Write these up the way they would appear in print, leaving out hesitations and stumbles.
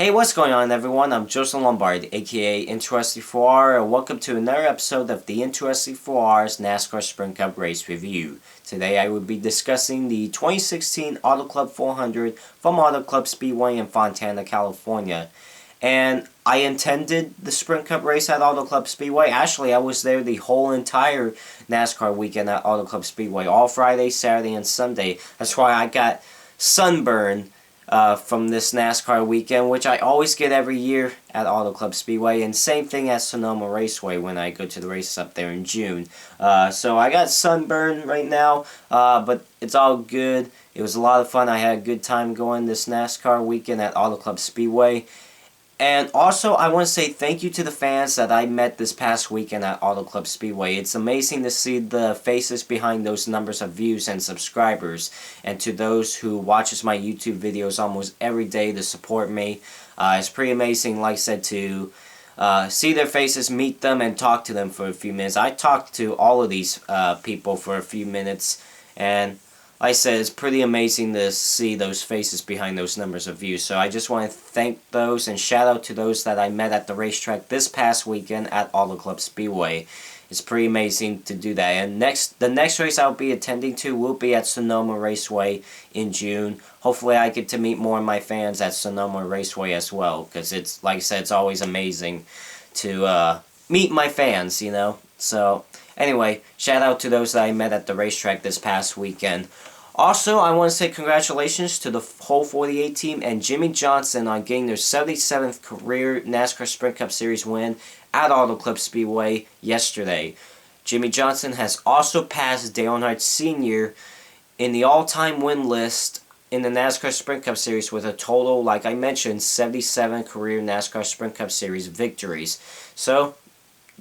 Hey, what's going on, everyone? I'm Joseph Lombard, aka N2SC4R, and welcome to another episode of the N2SC4R's NASCAR Sprint Cup Race Review. Today I will be discussing the 2016 Auto Club 400 from Auto Club Speedway in Fontana, California. And I attended the Sprint Cup race at Auto Club Speedway. Actually, I was there the whole entire NASCAR weekend at Auto Club Speedway, all Friday, Saturday, and Sunday. That's why I got sunburned from this NASCAR weekend, which I always get every year at Auto Club Speedway, and same thing at Sonoma Raceway when I go to the races up there in June. So I got sunburned right now, but it's all good. It was a lot of fun. I had a good time going this NASCAR weekend at Auto Club Speedway. And also, I want to say thank you to the fans that I met this past weekend at Auto Club Speedway. It's amazing to see the faces behind those numbers of views and subscribers. And to those who watches my YouTube videos almost every day to support me. It's pretty amazing, like I said, to see their faces, meet them, and talk to them for a few minutes. I talked to all of these people for a few minutes, and like I said, it's pretty amazing to see those faces behind those numbers of views. So I just want to thank those and shout out to those that I met at the racetrack this past weekend at Auto Club Speedway. It's pretty amazing to do that. And the next race I'll be attending to will be at Sonoma Raceway in June. Hopefully I get to meet more of my fans at Sonoma Raceway as well, because it's, like I said, it's always amazing to meet my fans, you know. So anyway, shout out to those that I met at the racetrack this past weekend. Also, I want to say congratulations to the whole 48 team and Jimmie Johnson on getting their 77th career NASCAR Sprint Cup Series win at Auto Club Speedway yesterday. Jimmie Johnson has also passed Dale Earnhardt Sr. in the all-time win list in the NASCAR Sprint Cup Series with a total, like I mentioned, 77 career NASCAR Sprint Cup Series victories. So,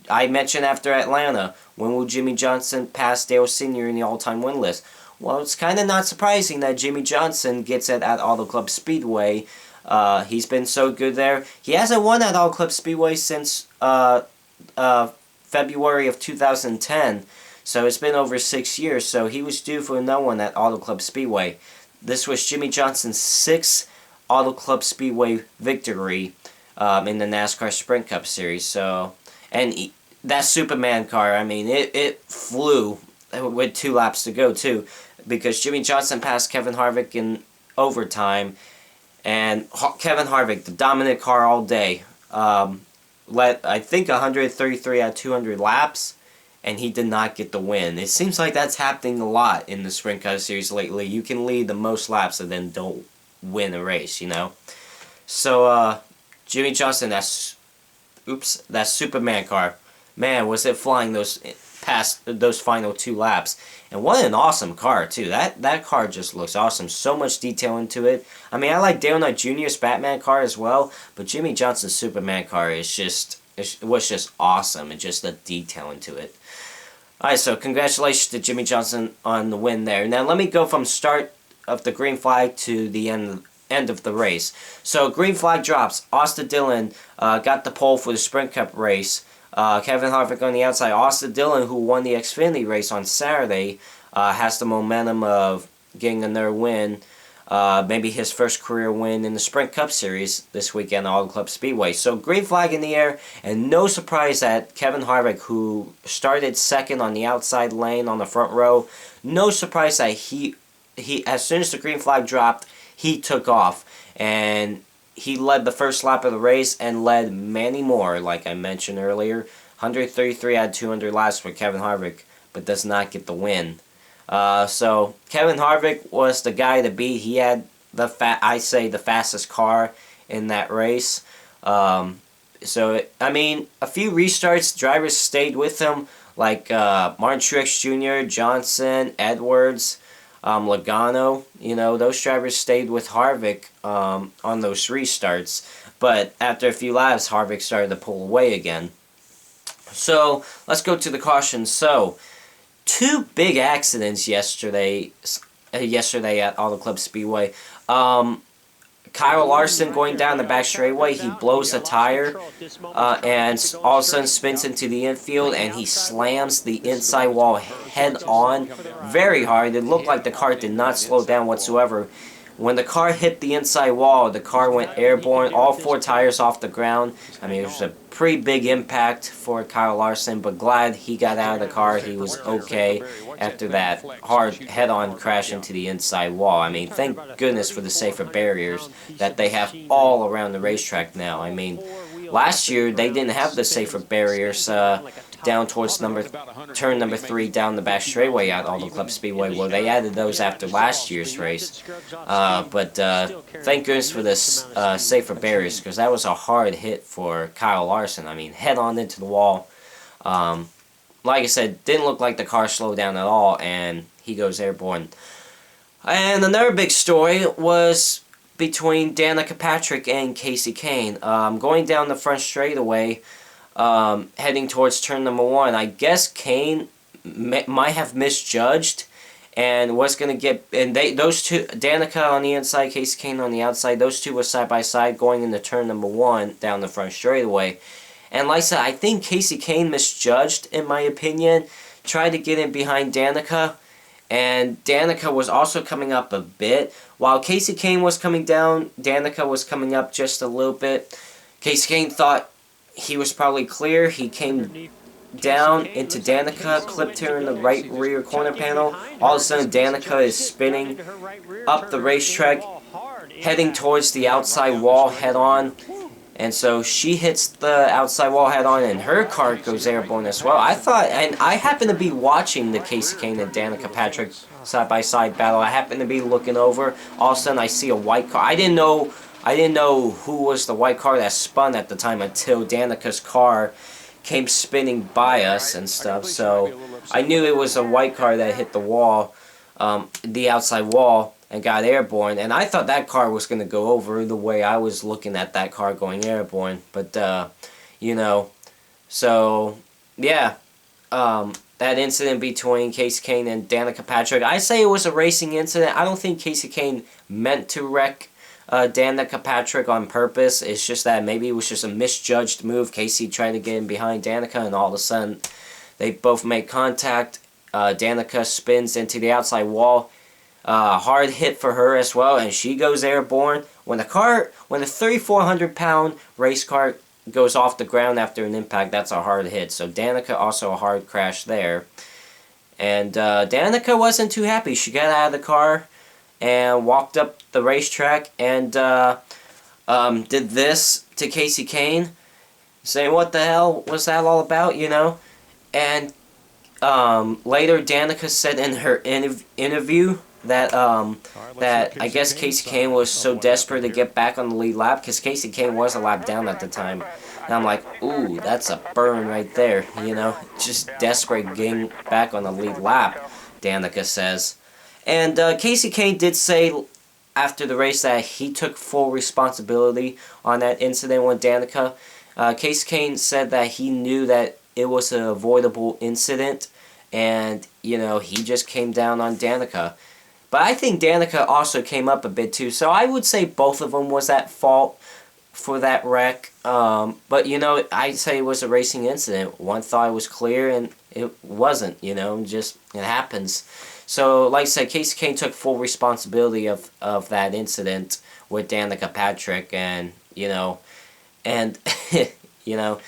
I mentioned after Atlanta, when will Jimmie Johnson pass Dale Sr. in the all-time win list? Well, it's kind of not surprising that Jimmie Johnson gets it at Auto Club Speedway. He's been so good there. He hasn't won at Auto Club Speedway since February of 2010. So it's been over 6 years. So he was due for another one at Auto Club Speedway. This was Jimmie Johnson's 6th Auto Club Speedway victory in the NASCAR Sprint Cup Series. So, and that Superman car, I mean, it flew with 2 laps to go too, because Jimmie Johnson passed Kevin Harvick in overtime, and Kevin Harvick, the dominant car all day, led, I think, 133 out of 200 laps, and he did not get the win. It seems like that's happening a lot in the Sprint Cup Series lately. You can lead the most laps and then don't win a race, you know? So, Jimmie Johnson, that Superman car, man, was it flying past those final 2 laps. And what an awesome car, too. That car just looks awesome. So much detail into it. I mean, I like Dale Earnhardt Jr.'s Batman car as well, but Jimmie Johnson's Superman car is was just awesome, and just the detail into it. Alright, so congratulations to Jimmie Johnson on the win there. Now let me go from start of the green flag to the end of the race. So green flag drops. Austin Dillon got the pole for the Sprint Cup race. Kevin Harvick on the outside. Austin Dillon, who won the Xfinity race on Saturday, has the momentum of getting another win. Maybe his first career win in the Sprint Cup Series this weekend at Auto Club Speedway. So green flag in the air, and no surprise that Kevin Harvick, who started second on the outside lane on the front row, no surprise that he as soon as the green flag dropped, he took off, and he led the first lap of the race and led many more, like I mentioned earlier. 133 out of 200 laps for Kevin Harvick, but does not get the win. So Kevin Harvick was the guy to beat. He had the fastest car in that race. I mean, a few restarts, drivers stayed with him, like Martin Truex Jr., Johnson, Edwards, Logano. You know, those drivers stayed with Harvick on those restarts. But after a few laps, Harvick started to pull away again. So let's go to the cautions. So 2 big accidents yesterday at Auto Club Speedway. Kyle Larson going down the back straightaway, he blows a tire and all of a sudden spins into the infield, and he slams the inside wall head on very hard. It looked like the car did not slow down whatsoever. when the car hit the inside wall, the car went airborne, all 4 tires off the ground. I mean, it was a pretty big impact for Kyle Larson, but glad he got out of the car. He was okay after that hard head-on crash into the inside wall. I mean, thank goodness for the safer barriers that they have all around the racetrack now. I mean, last year they didn't have the safer barriers down towards turn number 3 down the back straightaway at Auto Club Speedway. Well, they added those after last year's race. But thank goodness for this safer barriers, because that was a hard hit for Kyle Larson. I mean, head on into the wall. Like I said, didn't look like the car slowed down at all, and he goes airborne. And another big story was between Danica Patrick and Kasey Kahne. Going down the front straightaway, heading towards turn number 1. I guess Kahne might have misjudged and was going to get... And those two, Danica on the inside, Kasey Kahne on the outside, those two were side by side going into turn number 1 down the front straightaway. And like I said, I think Kasey Kahne misjudged, in my opinion. Tried to get in behind Danica. And Danica was also coming up a bit. While Kasey Kahne was coming down, Danica was coming up just a little bit. Kasey Kahne thought he was probably clear. He came down into Danica, clipped her in the right rear corner panel. All of a sudden, Danica is spinning up the racetrack, heading towards the outside wall head-on. And so she hits the outside wall head-on, and her car goes airborne as well. I thought, and I happened to be watching the Kasey Kahne and Danica Patrick side-by-side battle. I happened to be looking over. All of a sudden, I see a white car. I didn't know who was the white car that spun at the time until Danica's car came spinning by us and stuff. So I knew it was a white car that hit the wall, the outside wall, and got airborne. And I thought that car was going to go over the way I was looking at that car going airborne. But, you know, so, yeah. That incident between Kasey Kahne and Danica Patrick, I say it was a racing incident. I don't think Kasey Kahne meant to wreck Danica Patrick on purpose. It's just that maybe it was just a misjudged move. Kasey tried to get in behind Danica, and all of a sudden they both make contact. Danica spins into the outside wall. Hard hit for her as well, and she goes airborne. When a 3,400-pound race car goes off the ground after an impact, that's a hard hit. So Danica also a hard crash there. And Danica wasn't too happy. She got out of the car and walked up the racetrack and did this to Kasey Kahne, saying, "What the hell was that all about?" You know. And later, Danica said in her interview that I guess Kasey Kahne was so desperate to get back on the lead lap, because Kasey Kahne was a lap down at the time. And I'm like, ooh, that's a burn right there, you know, just desperate getting back on the lead lap, Danica says. And Kasey Kahne did say after the race that he took full responsibility on that incident with Danica. Kasey Kahne said that he knew that it was an avoidable incident, and, you know, he just came down on Danica. But I think Danica also came up a bit too, so I would say both of them was at fault for that wreck. But, you know, I'd say it was a racing incident. One thought it was clear, and it wasn't, you know, just, it happens. So, like I said, Kasey Kahne took full responsibility of that incident with Danica Patrick, and, you know, you know,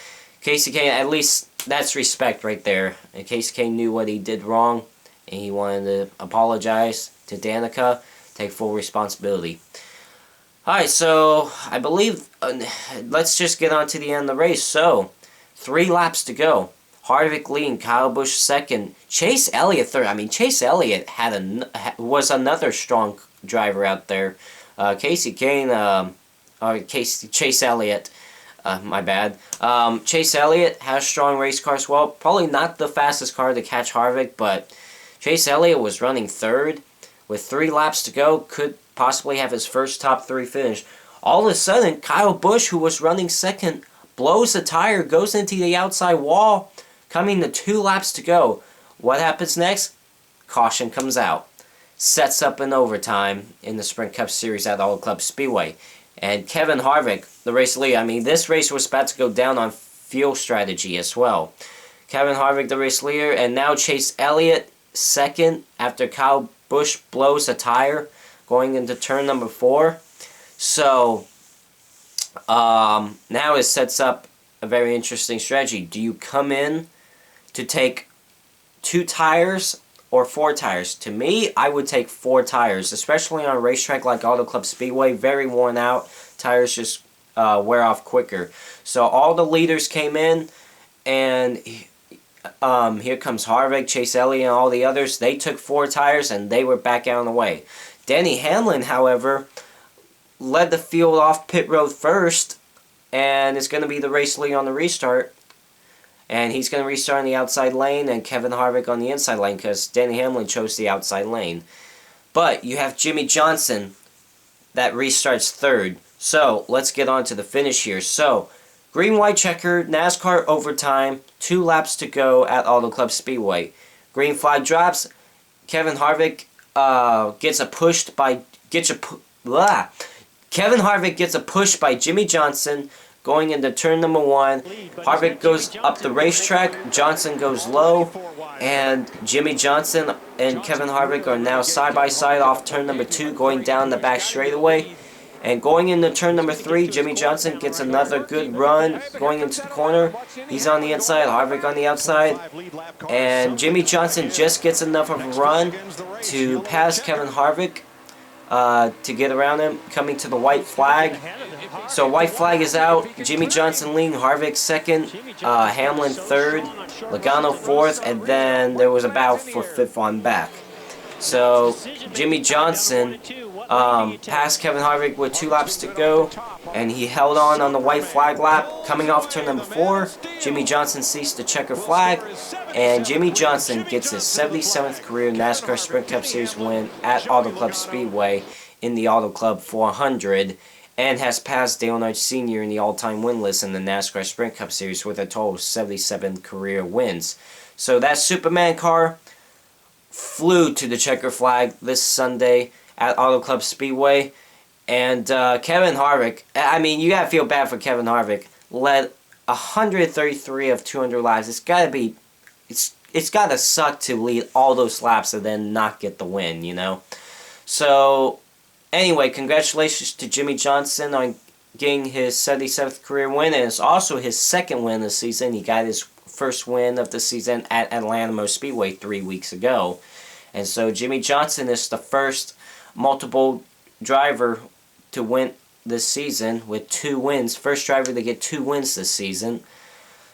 Kasey Kahne, at least that's respect right there. And Kasey Kahne knew what he did wrong, and he wanted to apologize to Danica, take full responsibility. Alright, so I believe, let's just get on to the end of the race. So, 3 laps to go. Harvick leading, Kyle Busch second, Chase Elliott third. I mean, Chase Elliott was another strong driver out there. Chase Elliott, my bad. Chase Elliott has a strong race car as well. Probably not the fastest car to catch Harvick, but Chase Elliott was running third with 3 laps to go. Could possibly have his first top 3 finish. All of a sudden, Kyle Busch, who was running second, blows a tire, goes into the outside wall, coming to 2 laps to go. What happens next? Caution comes out. Sets up an overtime in the Sprint Cup Series at Auto Club Speedway. And Kevin Harvick, the race leader, I mean, this race was about to go down on fuel strategy as well. Kevin Harvick, the race leader, and now Chase Elliott second after Kyle Busch blows a tire. going into turn number 4. So, now it sets up a very interesting strategy. Do you come in to take 2 tires or 4 tires? To me, I would take 4 tires, especially on a racetrack like Auto Club Speedway. Very worn out. Tires just wear off quicker. So all the leaders came in, and here comes Harvick, Chase Elliott, and all the others. They took 4 tires, and they were back out of the way. Denny Hamlin, however, led the field off pit road first, and it's going to be the race lead on the restart. And he's going to restart on the outside lane, and Kevin Harvick on the inside lane, because Denny Hamlin chose the outside lane. But you have Jimmie Johnson that restarts third. So, let's get on to the finish here. So, green, white checker, NASCAR overtime, 2 laps to go at Auto Club Speedway. Green flag drops. Kevin Harvick gets a push by Kevin Harvick gets a push by Jimmie Johnson going into turn number 1. Harvick goes up the racetrack. Johnson goes low, and Jimmie Johnson and Kevin Harvick are now side by side off turn number 2, going down the back straightaway. And going into turn number 3, Jimmie Johnson gets another good run going into the corner. He's on the inside, Harvick on the outside. And Jimmie Johnson just gets enough of a run to pass Kevin Harvick to get around him, coming to the white flag. So white flag is out. Jimmie Johnson leading, Harvick second, Hamlin third, Logano fourth, and then there was a battle for 5th on back. So Jimmie Johnson passed Kevin Harvick with 2 laps to go, and he held on the white flag lap. Coming off turn number 4, Jimmie Johnson sees the checker flag, and Jimmie Johnson gets his 77th career NASCAR Sprint Cup Series win at Auto Club Speedway in the Auto Club 400, and has passed Dale Earnhardt Sr. in the all-time win list in the NASCAR Sprint Cup Series with a total of 77 career wins. So that Superman car flew to the checker flag this Sunday at Auto Club Speedway. And Kevin Harvick, I mean, you gotta feel bad for Kevin Harvick. Led 133 of 200 laps. It's gotta suck to lead all those laps and then not get the win, you know? So, anyway, congratulations to Jimmie Johnson on getting his 77th career win, and it's also his 2nd win of the season. He got his first win of the season at Atlanta Motor Speedway 3 weeks ago. And so Jimmie Johnson is the first multiple driver to win this season with 2 wins. First driver to get 2 wins this season.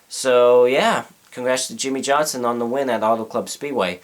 So, yeah, congrats to Jimmie Johnson on the win at Auto Club Speedway.